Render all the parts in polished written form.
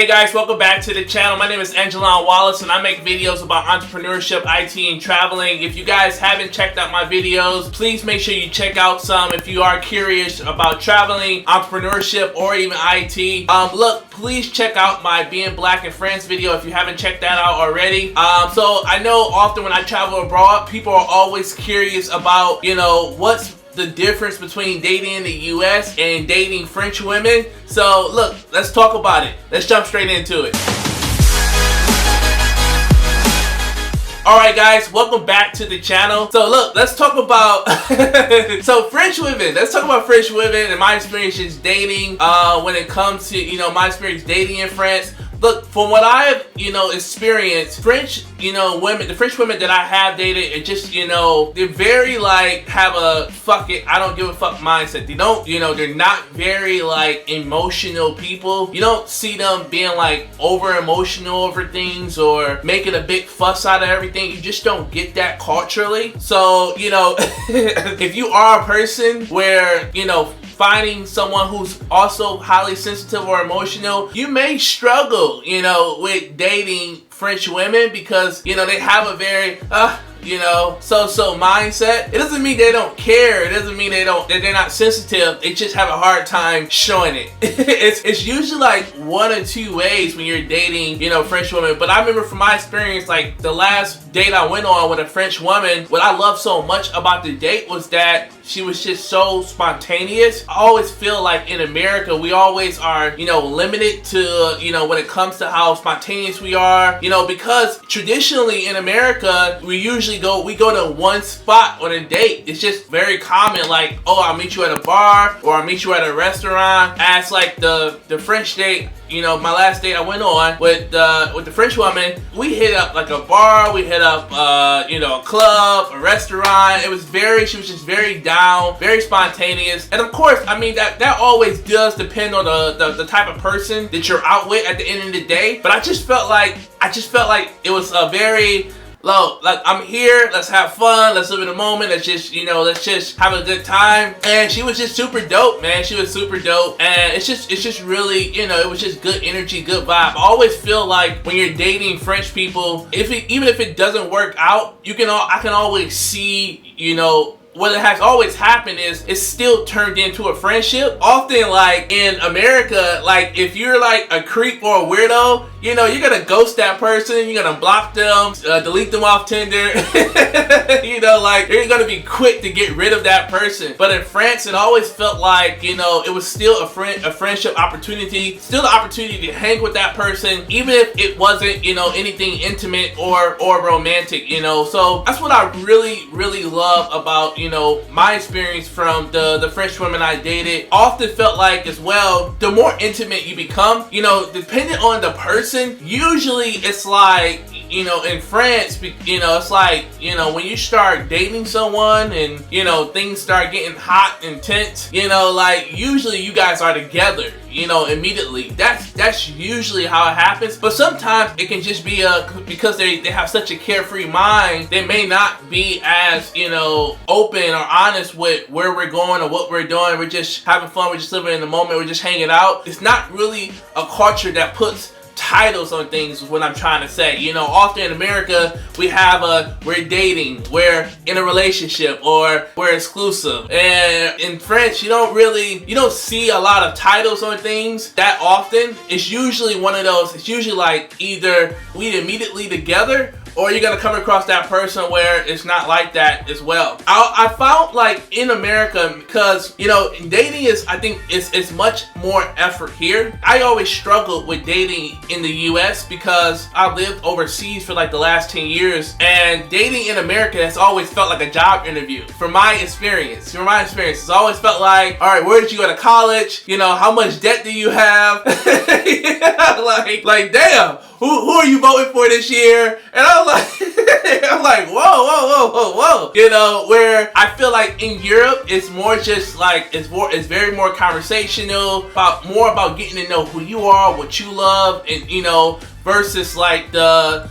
Hey guys, welcome back to the channel. My name is Aijalonwallace and I make videos about entrepreneurship, IT, and traveling. If you guys haven't checked out my videos, please make sure you check out some if you are curious about traveling, entrepreneurship, or even IT. Look, please check out my Being Black and Friends video if you haven't checked that out already. So I know often when I travel abroad, people are always curious about, what's the difference between dating in the US and dating French women. So look, let's talk about it. Let's jump straight into it. Alright guys, welcome back to the channel. So look, let's talk about French women. Let's talk about French women and my experiences dating when it comes to, my experience dating in France. Look, from what I've, experienced, French, women, the French women that I have dated, it just, they're very, have a fuck it, I don't give a fuck mindset. They don't, they're not very, emotional people. You don't see them being, over emotional over things or making a big fuss out of everything. You just don't get that culturally. So, if you are a person where, finding someone who's also highly sensitive or emotional, you may struggle, with dating French women because, they have a very, so mindset. It doesn't mean they don't care. It doesn't mean that they're not sensitive. They just have a hard time showing it. It's usually one or two ways when you're dating, French women. But I remember from my experience, the last date I went on with a French woman, what I loved so much about the date was that she was just so spontaneous. I always feel like in America, we always are, limited to, when it comes to how spontaneous we are, because traditionally in America, we go to one spot on a date. It's just very common, oh, I'll meet you at a bar or I'll meet you at a restaurant. As the French date, my last date I went on with the French woman, we hit up a bar, we hit up a club, a restaurant. She was just very down, very spontaneous. And of course, I mean that always does depend on the type of person that you're out with at the end of the day. But I just felt like it was a very I'm here, let's have fun, let's live in the moment, let's just have a good time. And she was just super dope, man. She was super dope. And it's just really, it was just good energy, good vibe. I always feel like when you're dating French people, even if it doesn't work out, I can always see, what has always happened is it's still turned into a friendship. Often, in America, if you're a creep or a weirdo, you're gonna ghost that person, you're gonna block them, delete them off Tinder. You're gonna be quick to get rid of that person. But in France, it always felt it was still a friendship opportunity, still the opportunity to hang with that person, even if it wasn't, anything intimate or romantic, So that's what I really, really love about, my experience from the French women I dated. Often felt as well, the more intimate you become, depending on the person, usually it's in France, it's when you start dating someone and, things start getting hot and tense, usually you guys are together, immediately. That's usually how it happens. But sometimes it can just be because they have such a carefree mind, they may not be as, open or honest with where we're going or what we're doing. We're just having fun, we're just living in the moment, we're just hanging out. It's not really a culture that puts titles on things, is what I'm trying to say. Often in America, we're dating, we're in a relationship, or we're exclusive. And in French, you don't see a lot of titles on things that often. It's usually one of those, it's usually either we immediately together, or you're gonna come across that person where it's not like that as well. I found in America, because dating is, I think it's much more effort here. I always struggled with dating in the US because I lived overseas for the last 10 years, and dating in America has always felt like a job interview. From my experience, it's always felt all right, where did you go to college? How much debt do you have? Damn, who are you voting for this year? And I'm whoa. Where I feel in Europe, it's more just it's very more conversational, more about getting to know who you are, what you love, and versus the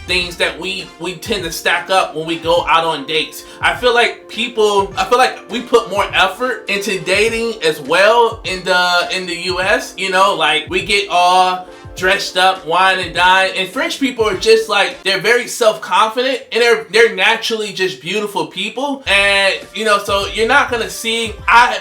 things that we tend to stack up when we go out on dates. I feel like we put more effort into dating as well in the US, you know, like we get all dressed up, wine and dine, and French people are just like, they're very self-confident, and they're naturally just beautiful people. And you know, so you're not gonna see,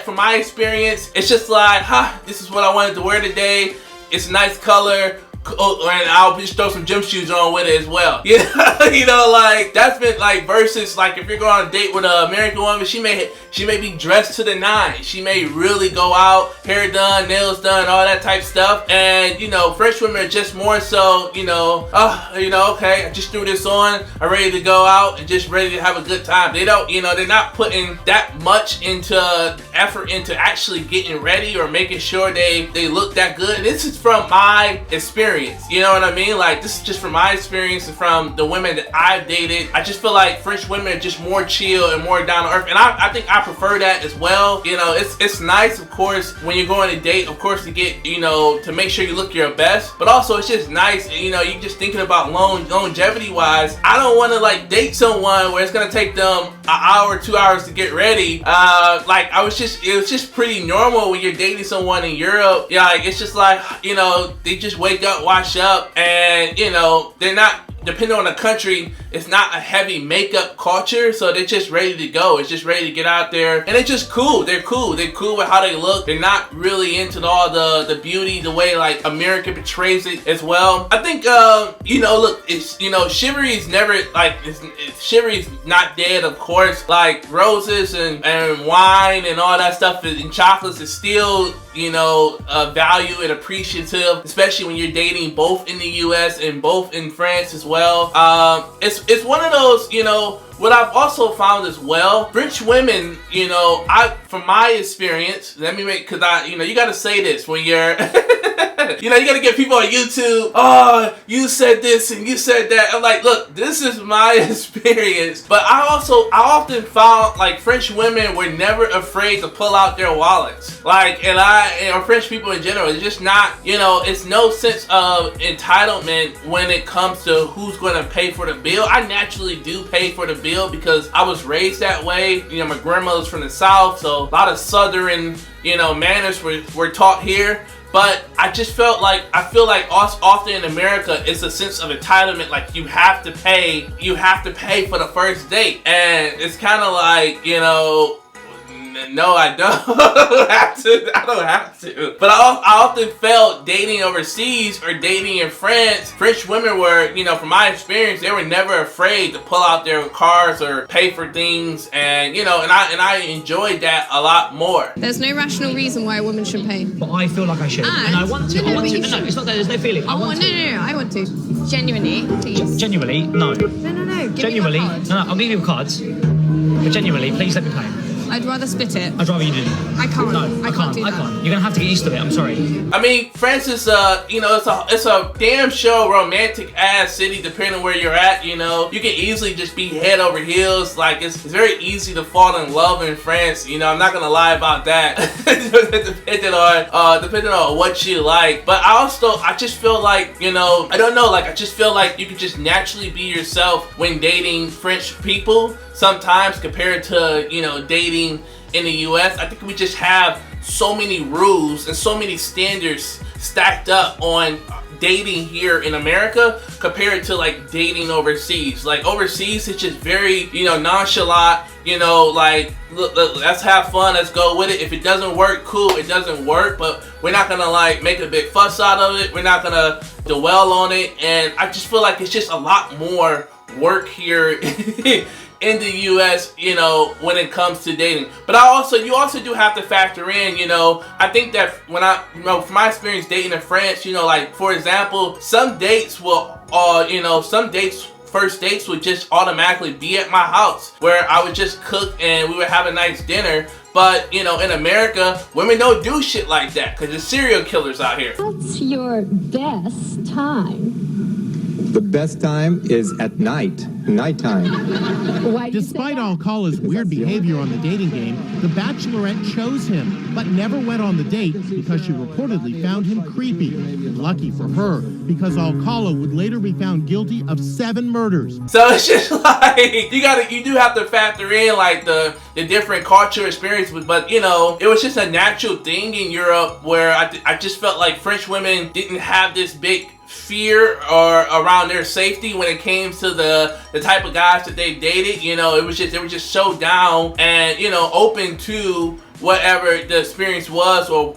from my experience, it's just like, this is what I wanted to wear today, it's a nice color, and I'll just throw some gym shoes on with it as well. You know, like that's been like, versus like if you're going on a date with an American woman, she may be dressed to the nines. She may really go out, hair done, nails done, all that type stuff. And you know, French women are just more so, you know, okay, I just threw this on, I'm ready to go out and just ready to have a good time. They don't, you know, they're not putting that much effort into actually getting ready or making sure they look that good. And this is from my experience. You know what I mean? Like, this is just from my experience and from the women that I've dated. I just feel like French women are just more chill and more down to earth, and I think I prefer that as well. You know, it's nice, of course, when you're going to date, of course, to get, you know, to make sure you look your best, but also it's just nice, you know, you're just thinking about longevity wise. I don't want to like date someone where it's gonna take them an hour, 2 hours to get ready. Like it was just pretty normal when you're dating someone in Europe. Yeah, like it's just like, you know, they just wake up, wash up, and you know, they're not, depending on the country, it's not a heavy makeup culture, so they're just ready to go. It's just ready to get out there, and it's just cool. They're cool with how they look. They're not really into all the beauty the way like America portrays it as well. I think you know, look, it's, you know, chivalry's never like, chivalry's not dead, of course. Like roses and wine and all that stuff and chocolates is still, you know, value and appreciative, especially when you're dating both in the US and both in France as well. It's one of those, you know, what I've also found as well, French women, you know, from my experience, cause you know, you gotta say this when you're, you know, you gotta get people on YouTube, oh, you said this and you said that. I'm like, look, this is my experience, but I often found like French women were never afraid to pull out their wallets. Like, or French people in general, it's just not, you know, it's no sense of entitlement when it comes to who's gonna pay for the bill. I naturally do pay for the bill because I was raised that way. You know, my grandmother's from the South, so a lot of Southern, you know, manners were taught here. But I just feel like often in America, it's a sense of entitlement. Like you have to pay for the first date, and it's kind of like, you know, no, I don't have to. I don't have to. But I often felt dating overseas or dating in France, French women were, you know, from my experience, they were never afraid to pull out their cars or pay for things, and you know, and I enjoyed that a lot more. There's no rational reason why a woman shouldn't pay. But I feel like I should, and I want to. No, it's not that. There's no feeling. I want to. No, I want to. Genuinely, please. Genuinely, no. No. Genuinely, no. I'll give you cards. But genuinely, please let me pay. I'd rather split it. I'd rather you didn't. I can't. No, I can't do that. I can't. You're gonna have to get used to it. I'm sorry. I mean, France is you know, it's a damn show romantic ass city. Depending on where you're at, you know, you can easily just be head over heels. Like it's very easy to fall in love in France. You know, I'm not gonna lie about that. depending on what you like. But I just feel like, you know, I don't know. Like I just feel like you can just naturally be yourself when dating French people sometimes compared to, you know, dating in the US. I think we just have so many rules and so many standards stacked up on dating here in America compared to like dating overseas. Like overseas, it's just very, you know, nonchalant, you know, like look, let's have fun, let's go with it. If it doesn't work, cool, it doesn't work, but we're not gonna like make a big fuss out of it. We're not gonna dwell on it. And I just feel like it's just a lot more work here in the US, you know, when it comes to dating. But you also do have to factor in, you know, I think that when you know, from my experience dating in France, you know, like for example, some dates will, you know, first dates would just automatically be at my house where I would just cook and we would have a nice dinner. But, you know, in America, women don't do shit like that because there's serial killers out here. What's your best time? The best time is at nighttime. Despite Alcala's weird behavior on the dating game, the Bachelorette chose him, but never went on the date because she reportedly found him creepy. Lucky for her, because Alcala would later be found guilty of 7 murders. So it's just like, you do have to factor in like the different culture experience, but you know, it was just a natural thing in Europe where I just felt like French women didn't have this big fear or around their safety when it came to the type of guys that they dated. You know, they were just so down and, you know, open to whatever the experience was, or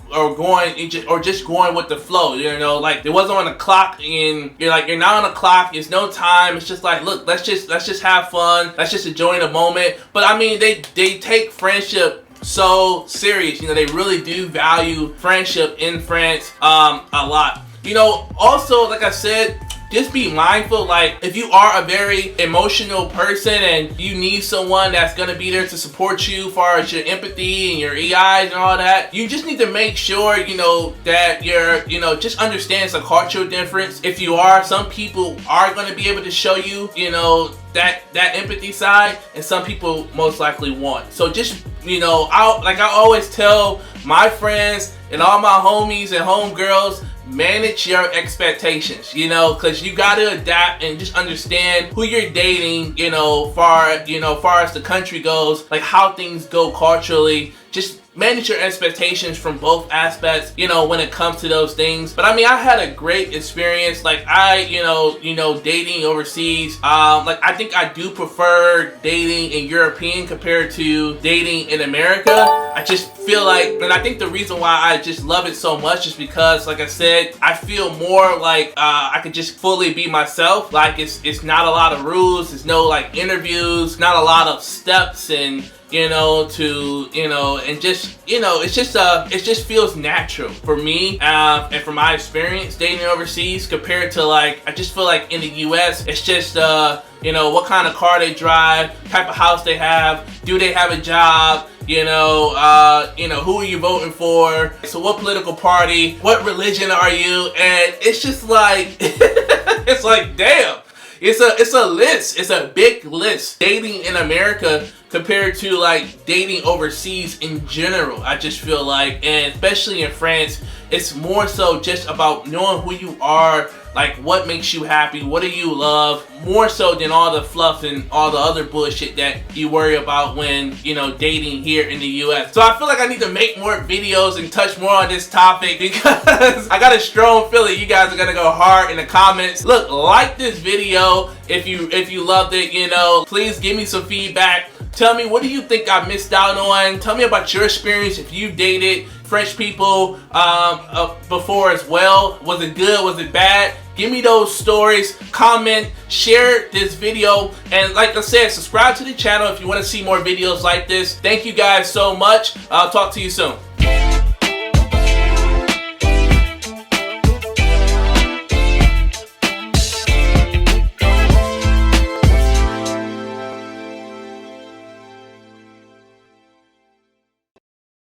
just going with the flow. You know, like it wasn't on the clock, and you're not on the clock. It's no time. It's just like, look, let's just have fun. Let's just enjoy the moment. But I mean, they take friendship so serious. You know, they really do value friendship in France a lot. You know, also, like I said, just be mindful, like if you are a very emotional person and you need someone that's gonna be there to support you as far as your empathy and your EIs and all that, you just need to make sure, you know, that you're, you know, just understands the cultural difference. If you are, some people are gonna be able to show you, you know, that empathy side, and some people most likely won't. So just, you know, I always tell my friends and all my homies and homegirls, manage your expectations, you know, because you got to adapt and just understand who you're dating, you know, far as the country goes, like how things go culturally. Just manage your expectations from both aspects, you know, when it comes to those things. But I mean, I had a great experience. Like you know, dating overseas. Like I think I do prefer dating in European compared to dating in America. I just feel like, and I think the reason why I just love it so much is because, like I said, I feel more like I could just fully be myself. Like it's not a lot of rules. There's no like interviews, not a lot of steps, and you know, and just, you know, it just feels natural for me, and from my experience dating overseas compared to, like, I just feel like in the US, it's just, you know, what kind of car they drive, type of house they have, do they have a job, you know, who are you voting for, so what political party, what religion are you, and it's just like, it's like, damn. It's a list. It's a big list. Dating in America compared to like dating overseas in general, I just feel like, and especially in France, it's more so just about knowing who you are, like what makes you happy, what do you love, more so than all the fluff and all the other bullshit that you worry about when, you know, dating here in the US. So I feel like I need to make more videos and touch more on this topic because I got a strong feeling you guys are gonna go hard in the comments. Look, like this video if you loved it, you know. Please give me some feedback. Tell me, what do you think I missed out on? Tell me about your experience if you dated French people before as well. Was it good? Was it bad? Give me those stories. Comment, share this video, and like I said, subscribe to the channel if you want to see more videos like this. Thank you guys so much. I'll talk to you soon.